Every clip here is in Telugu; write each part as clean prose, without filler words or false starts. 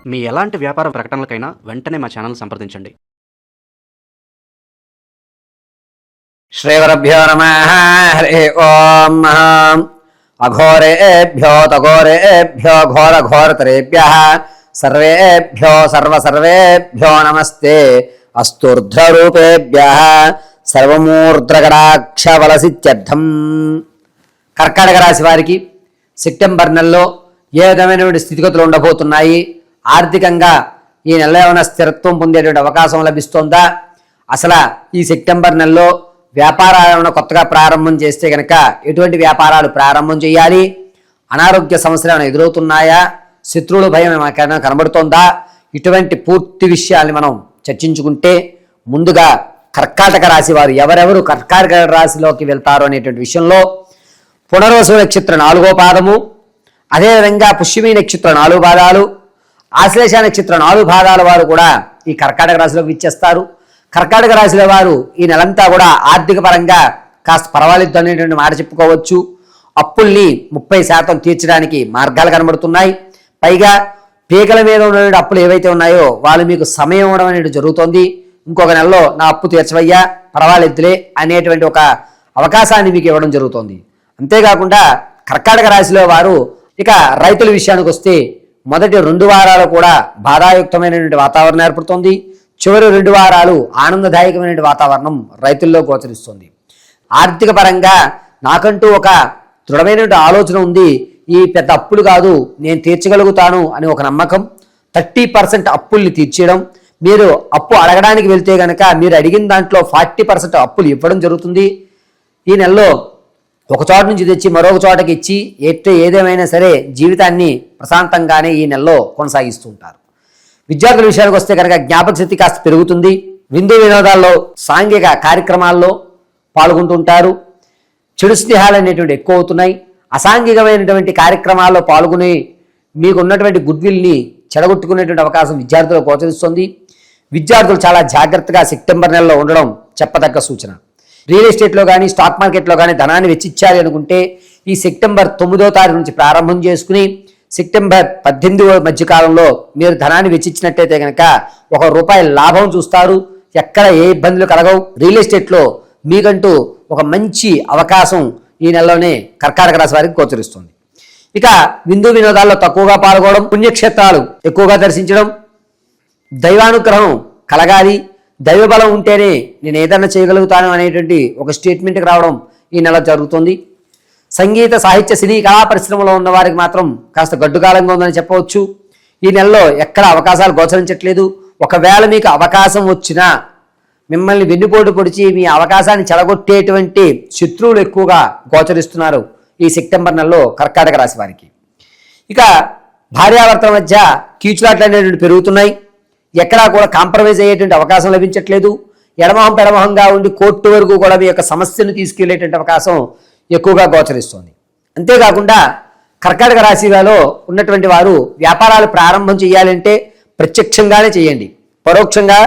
మీ ఎలాంటి వ్యాపార ప్రకటనలకైనా వెంటనే మా ఛానల్ సంప్రదించండి. శ్రీగురుభ్యో నమః. హరి ఓం. అఘోరేభ్యో తఘోరేభ్యో ఘోరఘోరతరేభ్యః సర్వేభ్యో సర్వసర్వేభ్యో నమస్తే అస్తూర్ధ్వరూపేభ్యః సర్వమూర్ధ్రగడాక్షవలసిత్యర్థం. కర్కాటక రాశి వారికి సెప్టెంబర్ నెలలో ఏ విధమైనటువంటి స్థితిగతులు ఉండబోతున్నాయి? ఆర్థికంగా ఈ నెల ఏమైనా స్థిరత్వం పొందేటువంటి అవకాశం లభిస్తుందా? అసలు ఈ సెప్టెంబర్ నెలలో వ్యాపారాలను కొత్తగా ప్రారంభం చేస్తే కనుక ఎటువంటి వ్యాపారాలు ప్రారంభం చేయాలి? అనారోగ్య సమస్యలు ఏమైనా ఎదురవుతున్నాయా? శత్రువుల భయం ఏమైనా కనబడుతోందా? ఇటువంటి పూర్తి విషయాల్ని మనం చర్చించుకుంటే ముందుగా కర్కాటక రాశి వారు ఎవరెవరు కర్కాటక రాశిలోకి వెళ్తారు అనేటువంటి విషయంలో పునర్వసు నక్షత్రం 4వ పాదము, అదేవిధంగా పుష్యమి నక్షత్రం 4 పాదాలు, ఆశ్లేష నక్షత్రం 4 పాదాల వారు కూడా ఈ కర్కాటక రాశిలోకి విచ్చేస్తారు. కర్కాటక రాశిలో వారు ఈ నెలంతా కూడా ఆర్థిక పరంగా కాస్త పర్వాలేదు అనేటువంటి మాట చెప్పుకోవచ్చు. అప్పుల్ని 30% తీర్చడానికి మార్గాలు కనబడుతున్నాయి. పైగా పీకల మీద ఉన్నటువంటి అప్పులు ఏవైతే ఉన్నాయో వాళ్ళు మీకు సమయం ఇవ్వడం అనేది జరుగుతోంది. ఇంకొక నెలలో నా అప్పు తీర్చవయ్యా పర్వాలేదులే అనేటువంటి ఒక అవకాశాన్ని మీకు ఇవ్వడం జరుగుతోంది. అంతేకాకుండా కర్కాటక రాశిలో వారు ఇక రైతుల విషయానికి వస్తే మొదటి 2 వారాలు కూడా బాధాయుక్తమైనటువంటి వాతావరణం ఏర్పడుతోంది. చివరి 2 వారాలు ఆనందదాయకమైనటువంటి వాతావరణం రైతుల్లో గోచరిస్తుంది. ఆర్థిక పరంగా నాకంటూ ఒక దృఢమైనటువంటి ఆలోచన ఉంది, ఈ పెద్ద అప్పులు కాదు నేను తీర్చగలుగుతాను అని ఒక నమ్మకం. 30% అప్పుల్ని తీర్చేయడం, మీరు అప్పు అడగడానికి వెళ్తే కనుక మీరు అడిగిన దాంట్లో 40% అప్పులు ఇవ్వడం జరుగుతుంది. ఈ నెలలో ఒక చోట నుంచి తెచ్చి మరొక చోటకి ఇచ్చి ఏదేమైనా సరే జీవితాన్ని ప్రశాంతంగానే ఈ నెలలో కొనసాగిస్తూ ఉంటారు. విద్యార్థుల విషయానికి వస్తే కనుక జ్ఞాపక శక్తి కాస్త పెరుగుతుంది. విందు వినోదాల్లో సాంఘిక కార్యక్రమాల్లో పాల్గొంటుంటారు. చెడు స్నేహాలు అనేటువంటి ఎక్కువ అవుతున్నాయి. అసాంఘికమైనటువంటి కార్యక్రమాల్లో పాల్గొని మీకు ఉన్నటువంటి గుడ్విల్ని చెడగొట్టుకునేటువంటి అవకాశం విద్యార్థులకు గోచరిస్తుంది. విద్యార్థులు చాలా జాగ్రత్తగా సెప్టెంబర్ నెలలో ఉండడం చెప్పదగ్గ సూచన. రియల్ ఎస్టేట్లో కానీ స్టాక్ మార్కెట్లో కానీ ధనాన్ని వెచ్చించాలి అనుకుంటే ఈ సెప్టెంబర్ 9వ తారీఖు నుంచి ప్రారంభం చేసుకుని సెప్టెంబర్ 18వ మధ్యకాలంలో మీరు ధనాన్ని వెచ్చించినట్టయితే కనుక ₹1 లాభం చూస్తారు. ఎక్కడ ఏ ఇబ్బందులు కలగవు. రియల్ ఎస్టేట్లో మీకంటూ ఒక మంచి అవకాశం ఈ నెలలోనే కర్కాటక రాశి వారికి గోచరిస్తుంది. ఇక విందు వినోదాల్లో తక్కువగా పాల్గొనడం, పుణ్యక్షేత్రాలు ఎక్కువగా దర్శించడం, దైవానుగ్రహం కలగాలి, దైవబలం ఉంటేనే నేను ఏదన్నా చేయగలుగుతాను అనేటువంటి ఒక స్టేట్మెంట్కి రావడం ఈ నెల జరుగుతుంది. సంగీత సాహిత్య సినీ కళా పరిశ్రమలో ఉన్న వారికి మాత్రం కాస్త గడ్డుకాలంగా ఉందని చెప్పవచ్చు. ఈ నెలలో ఎక్కడ అవకాశాలు గోచరించట్లేదు. ఒకవేళ మీకు అవకాశం వచ్చినా మిమ్మల్ని వెన్నుపోటు పొడిచి మీ అవకాశాన్ని చెడగొట్టేటువంటి శత్రువులు ఎక్కువగా గోచరిస్తున్నారు ఈ సెప్టెంబర్ నెలలో కర్కాటక రాశి వారికి. ఇక భార్యాభర్తల మధ్య కీచులాట్లు అనేటువంటి పెరుగుతున్నాయి. ఎక్కడా కూడా కాంప్రమైజ్ అయ్యేటువంటి అవకాశం లభించట్లేదు. ఎడమొహం పెడమొహంగా ఉండి కోర్టు వరకు కూడా మీ యొక్క సమస్యను తీసుకెళ్లేటువంటి అవకాశం ఎక్కువగా గోచరిస్తుంది. అంతేకాకుండా కర్కాటక రాశిలో ఉన్నటువంటి వారు వ్యాపారాలు ప్రారంభం చేయాలంటే ప్రత్యక్షంగానే చేయండి. పరోక్షంగా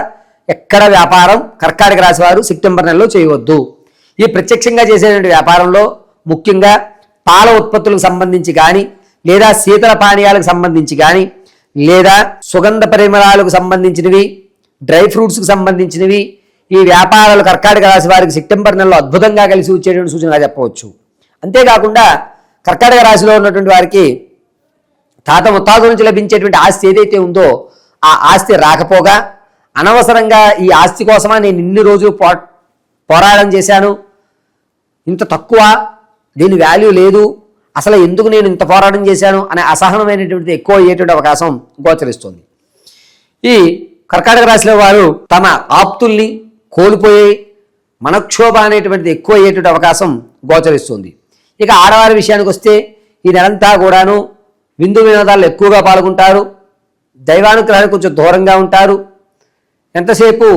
ఎక్కడ వ్యాపారం కర్కాటక రాశి వారు సెప్టెంబర్ నెలలో చేయవద్దు. ఈ ప్రత్యక్షంగా చేసేటువంటి వ్యాపారంలో ముఖ్యంగా పాల ఉత్పత్తులకు సంబంధించి కానీ లేదా శీతల పానీయాలకు సంబంధించి కానీ లేదా సుగంధ పరిమళాలకు సంబంధించినవి, డ్రై ఫ్రూట్స్కి సంబంధించినవి ఈ వ్యాపారాలు కర్కాటక రాశి వారికి సెప్టెంబర్ నెలలో అద్భుతంగా కలిసి వచ్చేటువంటి సూచనగా చెప్పవచ్చు. అంతేకాకుండా కర్కాటక రాశిలో ఉన్నటువంటి వారికి తాత ముత్తాతల నుంచి లభించేటువంటి ఆస్తి ఏదైతే ఉందో ఆ ఆస్తి రాకపోగా అనవసరంగా ఈ ఆస్తి కోసమా నేను ఇన్ని రోజులు పోరాటం చేశాను, ఇంత తక్కువ, దీని వాల్యూ లేదు, అసలు ఎందుకు నేను ఇంత పోరాటం చేశాను అనే అసహనమైనటువంటిది ఎక్కువ అయ్యేటువంటి అవకాశం గోచరిస్తుంది. ఈ కర్కాటక రాశిలో వారు తమ ఆప్తుల్ని కోల్పోయే మనక్షోభ అనేటువంటిది ఎక్కువ అయ్యేటువంటి అవకాశం గోచరిస్తుంది. ఇక ఆడవారి విషయానికి వస్తే ఈ నెలంతా కూడాను విందు వినోదాల్లో ఎక్కువగా పాల్గొంటారు. దైవానుగ్రహానికి కొంచెం దూరంగా ఉంటారు. ఎంతసేపు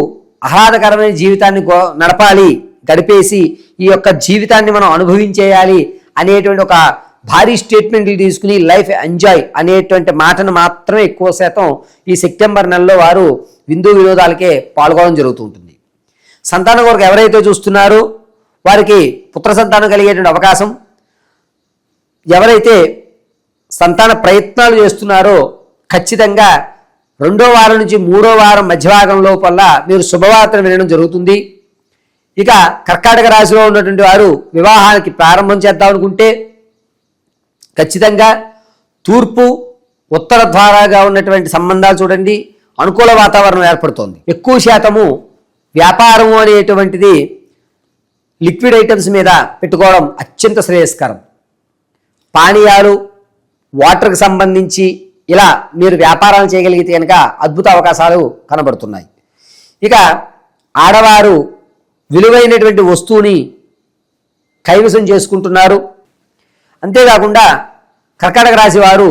ఆహ్లాదకరమైన జీవితాన్ని నడపాలి, గడిపేసి ఈ యొక్క జీవితాన్ని మనం అనుభవించేయాలి అనేటువంటి ఒక భారీ స్టేట్మెంట్లు తీసుకుని లైఫ్ ఎంజాయ్ అనేటువంటి మాటను మాత్రమే ఎక్కువ శాతం ఈ సెప్టెంబర్ నెలలో వారు విందు వినోదాలకే పాల్గొనడం జరుగుతూ ఉంటుంది. సంతానం కొరకు ఎవరైతే చూస్తున్నారో వారికి పుత్ర సంతానం కలిగేటువంటి అవకాశం, ఎవరైతే సంతాన ప్రయత్నాలు చేస్తున్నారో ఖచ్చితంగా రెండో వారం నుంచి మూడో వారం మధ్యభాగం లోపల మీరు శుభవార్తను వినడం జరుగుతుంది. ఇక కర్కాటక రాశిలో ఉన్నటువంటి వారు వివాహానికి ప్రారంభం చేద్దాం అనుకుంటే ఖచ్చితంగా తూర్పు ఉత్తర ద్వారాగా ఉన్నటువంటి సంబంధాలు చూడండి, అనుకూల వాతావరణం ఏర్పడుతోంది. ఎక్కువ శాతము వ్యాపారము అనేటువంటిది లిక్విడ్ ఐటమ్స్ మీద పెట్టుకోవడం అత్యంత శ్రేయస్కరం. పానీయాలు, వాటర్కి సంబంధించి ఇలా మీరు వ్యాపారాలు చేయగలిగితే కనుక అద్భుత అవకాశాలు కనబడుతున్నాయి. ఇక ఆడవారు విలువైనటువంటి వస్తువుని కైవసం చేసుకుంటున్నారు. అంతేకాకుండా కర్కాటక రాశి వారు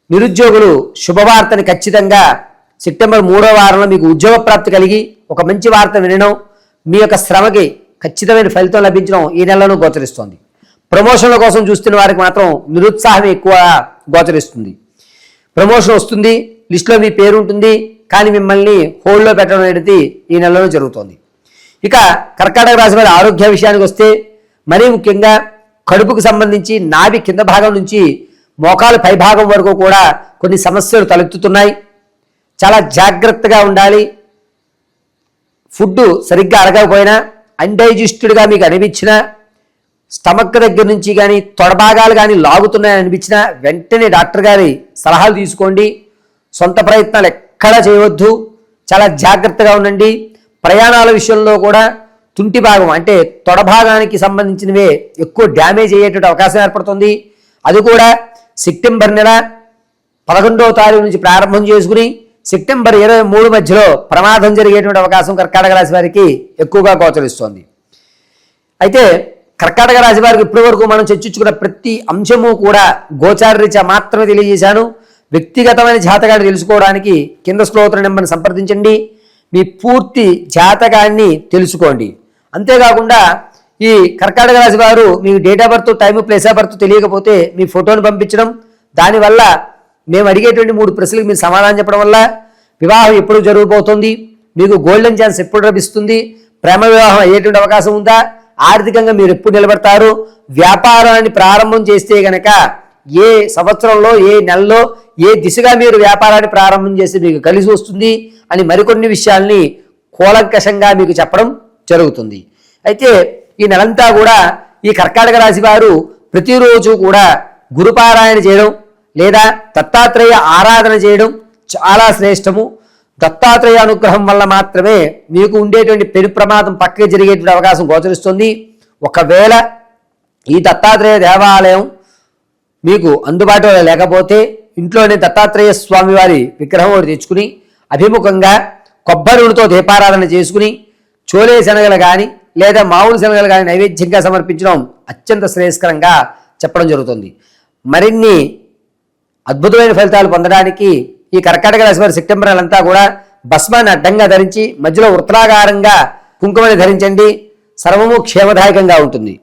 నిరుద్యోగులు శుభవార్తని ఖచ్చితంగా సెప్టెంబర్ 3వ వారంలో మీకు ఉద్యోగ ప్రాప్తి కలిగి ఒక మంచి వార్త వినడం, మీ యొక్క శ్రమకి ఖచ్చితమైన ఫలితం లభించడం ఈ నెలలో గోచరిస్తోంది. ప్రమోషన్ల కోసం చూస్తున్న వారికి మాత్రం నిరుత్సాహం ఎక్కువ గోచరిస్తుంది. ప్రమోషన్ వస్తుంది, లిస్టులో మీ పేరు ఉంటుంది, కానీ మిమ్మల్ని హోల్డ్లో పెట్టడం అనేది ఈ నెలలో జరుగుతోంది. ఇక కర్కాటక రాశి వారి ఆరోగ్య విషయానికి వస్తే మరీ ముఖ్యంగా కడుపుకు సంబంధించి నాభి కింద భాగం నుంచి మోకాలు పై భాగం వరకు కూడా కొన్ని సమస్యలు తలెత్తుతున్నాయి. చాలా జాగ్రత్తగా ఉండాలి. ఫుడ్ సరిగ్గా అరగకపోయినా, అన్డైజెస్టెడ్గా మీకు అనిపించినా, స్టమక్ దగ్గర నుంచి కానీ తొడభాగాలు కానీ లాగుతున్నాయని అనిపించినా వెంటనే డాక్టర్ గారి సలహాలు తీసుకోండి. సొంత ప్రయత్నాలు ఎక్కడా చేయవద్దు, చాలా జాగ్రత్తగా ఉండండి. ప్రయాణాల విషయంలో కూడా తుంటి భాగం అంటే తొడభాగానికి సంబంధించినవే ఎక్కువ డ్యామేజ్ అయ్యేటువంటి అవకాశం ఏర్పడుతుంది. అది కూడా సెప్టెంబర్ నెల 11వ తారీఖు నుంచి ప్రారంభం చేసుకుని సెప్టెంబర్ 23 మధ్యలో ప్రమాదం జరిగేటువంటి అవకాశం కర్కాటక రాశి వారికి ఎక్కువగా గోచరిస్తోంది. అయితే కర్కాటక రాశి వారికి ఇప్పటి వరకు మనం చర్చించుకున్న ప్రతి అంశము కూడా గోచారరీత్యా మాత్రమే తెలియజేశాను. వ్యక్తిగతమైన జాతకాన్ని తెలుసుకోవడానికి కింద స్తోత్ర నెంబర్ని సంప్రదించండి. మీ పూర్తి జాతకాన్ని తెలుసుకోండి. అంతేకాకుండా ఈ కర్కాటక రాశి వారు మీ date of birth, time, place of birth తెలియకపోతే మీ ఫోటోని పంపించడం, దానివల్ల మేము అడిగేటువంటి 3 ప్రశ్నలకు మీరు సమాధానం చెప్పడం వల్ల వివాహం ఎప్పుడు జరగబోతోంది, మీకు గోల్డెన్ ఛాన్స్ ఎప్పుడు లభిస్తుంది, ప్రేమ వివాహం అయ్యేటువంటి అవకాశం ఉందా, ఆర్థికంగా మీరు ఎప్పుడు నిలబడతారు, వ్యాపారాన్ని ప్రారంభం చేస్తే గనక ఏ సంవత్సరంలో, ఏ నెలలో, ఏ దిశగా మీరు వ్యాపారాన్ని ప్రారంభం చేస్తే మీకు కలిసి వస్తుంది అని మరికొన్ని విషయాల్ని కూలంకషంగా మీకు చెప్పడం జరుగుతుంది. అయితే ఈ నెలంతా కూడా ఈ కర్కాటక రాశి వారు ప్రతిరోజు కూడా గురుపారాయణ చేయడం లేదా దత్తాత్రేయ ఆరాధన చేయడం చాలా శ్రేష్టము. దత్తాత్రేయ అనుగ్రహం వల్ల మాత్రమే మీకు ఉండేటువంటి పెను ప్రమాదం పక్కకి జరిగేటువంటి అవకాశం గోచరిస్తుంది. ఒకవేళ ఈ దత్తాత్రేయ దేవాలయం మీకు అందుబాటులో లేకపోతే ఇంట్లోనే దత్తాత్రేయ స్వామి వారి విగ్రహం ఒకటి తెచ్చుకుని అభిముఖంగా కొబ్బరి నూనెతో దీపారాధన చేసుకుని చోలే శనగలు కానీ లేదా మామూలు శనగలు కానీ నైవేద్యంగా సమర్పించడం అత్యంత శ్రేయస్కరంగా చెప్పడం జరుగుతుంది. మరిన్ని అద్భుతమైన ఫలితాలు పొందడానికి ఈ కర్కాటక రాశి వారి సెప్టెంబర్ నెలంతా కూడా భస్మాన్ని అడ్డంగా ధరించి మధ్యలో వృత్తాకారంగా కుంకుమని ధరించండి. సర్వము క్షేమదాయకంగా ఉంటుంది.